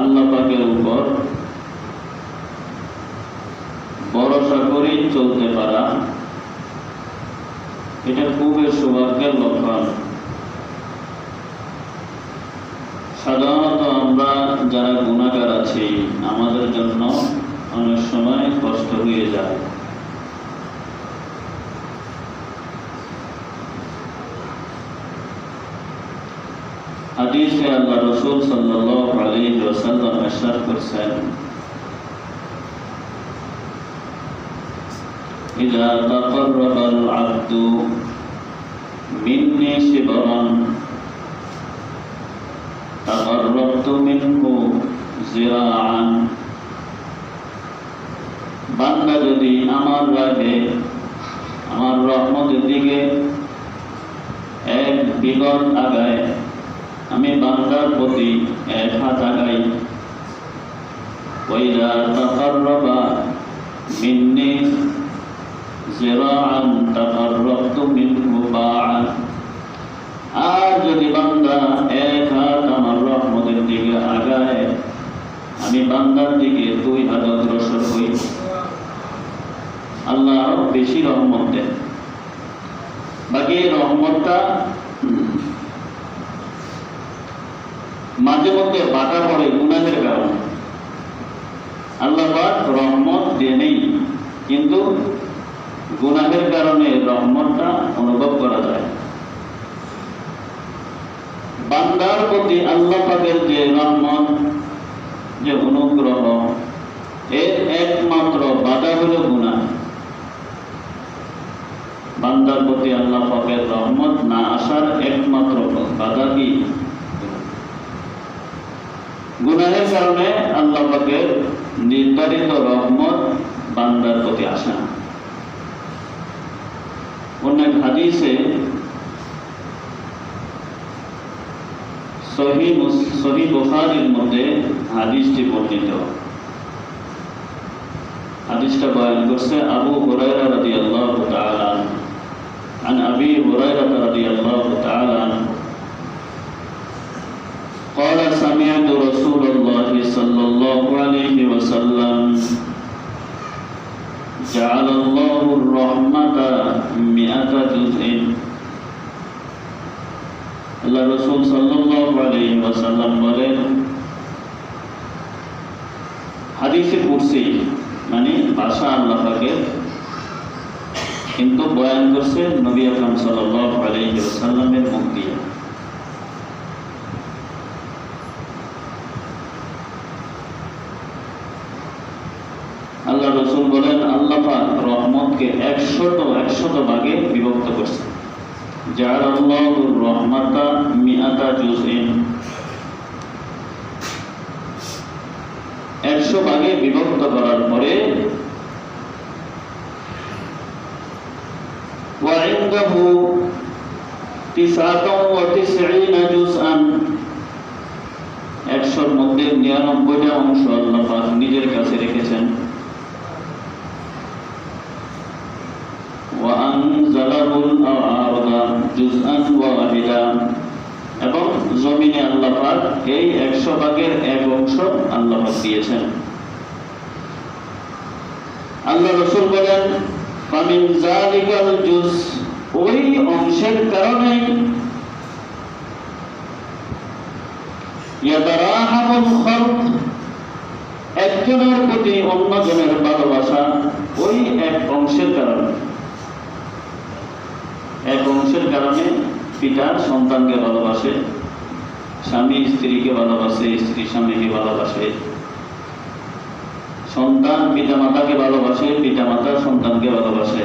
আল্লাহ পাকের উপর ভরসা করে চলতে পারা, এটা খুবই সৌভাগ্যের লক্ষণ। সাধারণত আমরা যারা গুনাহগার আছি, আমাদের জন্য অনেক সময় কষ্ট হয়ে যায়। হাদিসে আল্লাহ রাসূল সাল্লাল্লাহু আলাইহি ওয়াসাল্লাম ইরশাদ করেছেন, ইযা তাকাররাবাল আবদু মিন্নি শিবরান তাকাররাবতু মিনহু জিরাআন। বান্দা যদি আমার রাহে, আমার রহমতের দিকে এক বিগত আগায়, আমি বান্দার প্রতি এক হাত আগাই। ওয়াইদা তাকাররাবা মিন্নি জিরাআন তাকাররাবতু মিনহু বাআন। আর যদি বান্দা এক হাত আমার রহমতের দিকে আগায়, আমি বান্দার দিকে 2 হাত অগ্রসর হই। আল্লাহ আরো বেশি রহমত দেন। বাকি রহমতটা মাঝে মধ্যে বাধা পড়ে গুনাহের কারণে। আল্লাহ পাক রহমত দেনই, কিন্তু গুনাহের কারণে রহমতটা অনুভব করা যায়। বান্দার প্রতি আল্লাহ পাকের যে রহমত, যে অনুগ্রহ, এর একমাত্র বাধা হলো গুনাহ। বান্দার প্রতি আল্লাহ পাকের রহমত না আসার একমাত্র বাধা কি? গুনাহের কারণে আল্লাহ পাকের নির্ধারিত রহমত বান্দার প্রতি আসে না। অনেক হাদিসে সহিহ বুখারীর মধ্যে হাদিসটি বর্ণিত। হাদিসটা বয়ান করছে আবু হুরায়রা রাদিয়াল্লাহু তাআলা আনহু। عن أبي هريرة رضي الله تعالى عنه قال سمعت رسول الله صلى الله عليه وسلم جعل الله الرحمة 100 جزء। আল্লাহ রাসূল সাল্লাল্লাহু আলাইহি ওয়াসাল্লাম বলেন, হাদিসে কুরসি মানে ভাষা আল্লাহ পাকের, কিন্তু বয়ান করছে নবী আকরাম সাল্লাল্লাহু আলাইহি ওয়াসাল্লামের মুখ দিয়ে। আল্লাহ রাসূল বলেন, আল্লাহ পাক রহমতকে 100 ভাগে বিভক্ত করেছেন। জাআলাল্লাহুর রাহমাতা 100 জুজইন, 100 ভাগে বিভক্ত করার পরে وعنده 99 জুজআন, 100-র মধ্যে 99টা অংশ আল্লাহ পাক নিজের কাছে রেখেছেন। ওয়ানজালাহুল আরদা জুজআন ওয়াহিদা, এবং জমিনে আল্লাহ পাক এই 100 ভাগের 1 অংশ আল্লাহ পাক দিয়েছেন। আল্লাহ রাসূল বলেন, ফামিন যালিকাল জুজ, ওই অংশের কারণে ইয়াতারাহামুল খালক, একজনের প্রতি অন্যজনের ভালোবাসা ওই এক অংশের কারণে। এক অংশের কারণে পিতা সন্তানকে ভালোবাসে, স্বামী স্ত্রীকে ভালোবাসে, স্ত্রী স্বামীকে ভালোবাসে, সন্তান পিতামাতাকে ভালোবাসে, পিতামাতা সন্তানকে ভালোবাসে।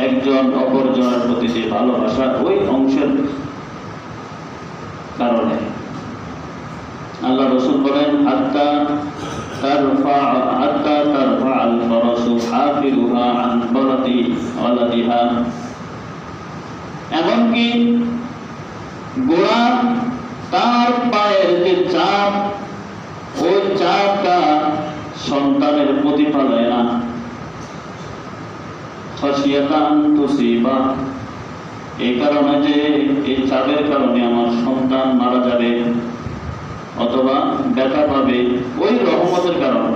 একজন অপরজনের প্রতি যে ভালোবাসা ওই অংশের কারণে। আল্লাহ রাসূল বলেন, হাত্তা তারফা আল ফারাসু হাফিরুহা আন বারাতি ওয়ালাদিহা, এমনকি ঘোড়া তার পায়ের যে চাপ, ওই চাপটা সন্তানের প্রতি পালায় না। খাশিয়াতান তুসিবা, এই কারণে যে এই চাপের কারণে আমার সন্তান মারা যাবে, অথবা ব্যথা পাবে ওই রহমতের কারণে।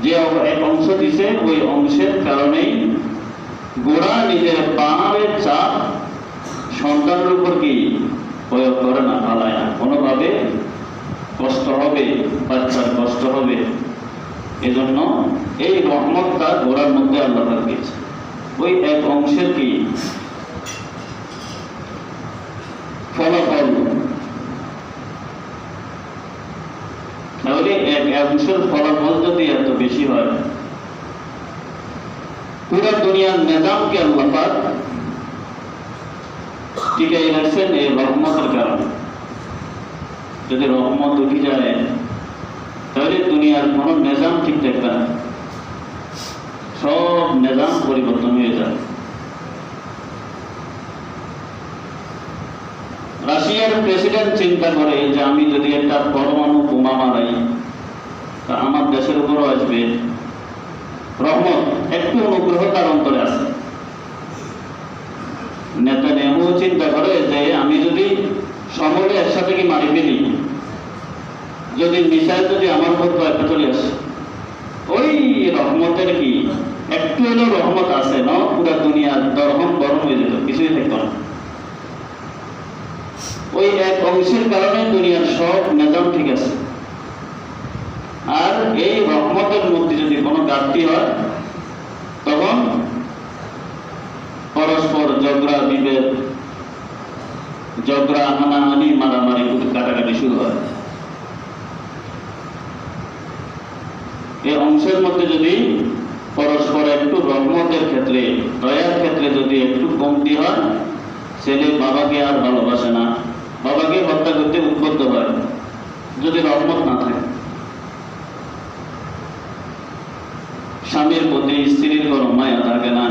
যে এক অংশ দিছে ওই অংশের কারণেই গোড়া নিজের পাহাড়ের চাপ সন্তানের উপর কি প্রয়োগ করে না, ফালায় না। কোনোভাবে কষ্ট হবে, বাচ্চার কষ্ট হবে, এজন্য এই রহমতটা গোড়ার মধ্যে আল্লাহ দিয়েছে। ওই এক অংশের কি ফলাফল, তাহলে এক অংশের ফলাফল যদি এত বেশি হয়, পুরা দুনিয়ার নিজামকে আল্লাহ পাক টিকাই রাখছেন এই রহমতের কারণে। যদি রহমত উঠে যায় তাহলে দুনিয়ার কোনো নিজাম ঠিক থাকবে না, সব নিজাম পরিবর্তন হয়ে যায়। রাশিয়ার প্রেসিডেন্ট চিন্তা করে যে আমি যদি একটা পরমাণু বোমা মারাই তা আমার দেশের উপরও আসবে রহমত, একটু অনুগ্রহ তার অন্তরে আছে। নেতানিয়াহু চিন্তা করে যে আমি যদি সকলে একসাথে কি মারি ফেলি, যদি মিসাইল যদি আমার উপর কয়েকটা চলে আসে, ওই রহমতের কি একটু হলেও রহমত আছে না, পুরা দুনিয়ার দরহম গরম হয়ে যেত, কিছুই থাকতো না। ওই এক অংশের কারণে দুনিয়ার সব নিজাম ঠিক আছে। আর এই রহমতের মধ্যে যদি কোনো ঘাটতি হয় তখন পরস্পর ঝগড়া বিভেদ, ঝগড়া হানাহানি, মারামারি, কাটাকাটি শুরু হয়। এই অংশের মধ্যে যদি পরস্পর একটু রহমতের ক্ষেত্রে, দয়ার ক্ষেত্রে যদি একটু কমতি হয়, ছেলে বাবাকে আর ভালোবাসে না, বাবাকে হত্যা করতে উদ্বুদ্ধ হয় যদি রহমত না থাকে। স্বামীর প্রতি স্ত্রীর কোনো মায়া থাকে না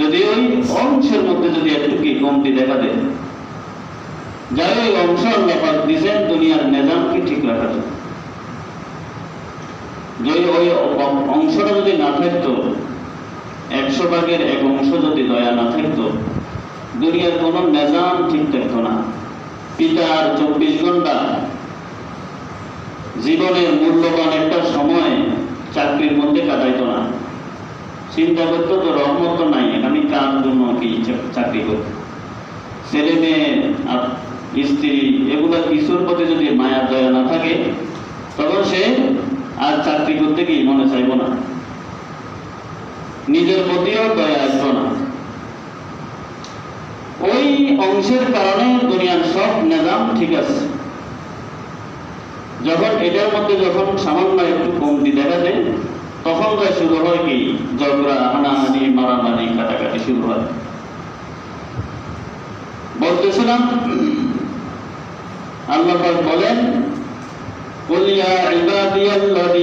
যদি ওই অংশের মধ্যে যদি একটু কি কমতি দেখা দেয়। যাই ওই অংশ আল্লাহ পাক দিয়েছেন দুনিয়ার নিজামকে ঠিক রাখার জন্য। যদি ওই অংশটা যদি না থাকতো, 100 ভাগের এক অংশ যদি দয়া না থাকতো, দুনিয়ার কোনো নিজাম ঠিক থাকতো না। পিতার 24 ঘন্টা জীবনের মূল্যবান একটা সময় চাকরির মধ্যে কাটাইতো না, চিন্তা করতো তো রহমত তো নাই, আমি কার জন্য কি চাকরি করব। ছেলে মেয়ে আর স্ত্রী এগুলা কিছুর প্রতি যদি মায়া দয়া না থাকে তখন সে আর চাকরি করতে কি মনে চাইব না, নিজের প্রতিও দয়া আসবো না। ওই অংশের কারণে দুনিয়ার সব নিজাম ঠিক আছে। যখন এটার মধ্যে যখন সামান্য একটু কমতি দেখা যায় তখন তো শুরু হয় কি ঝগড়া, হানাহানি, মারামারি, কাটাকাটি শুরু হয়। বলতেছিলাম আল্লাহ পাক বলেন, কুল ইয়া ইবাদিয়াল্লাযী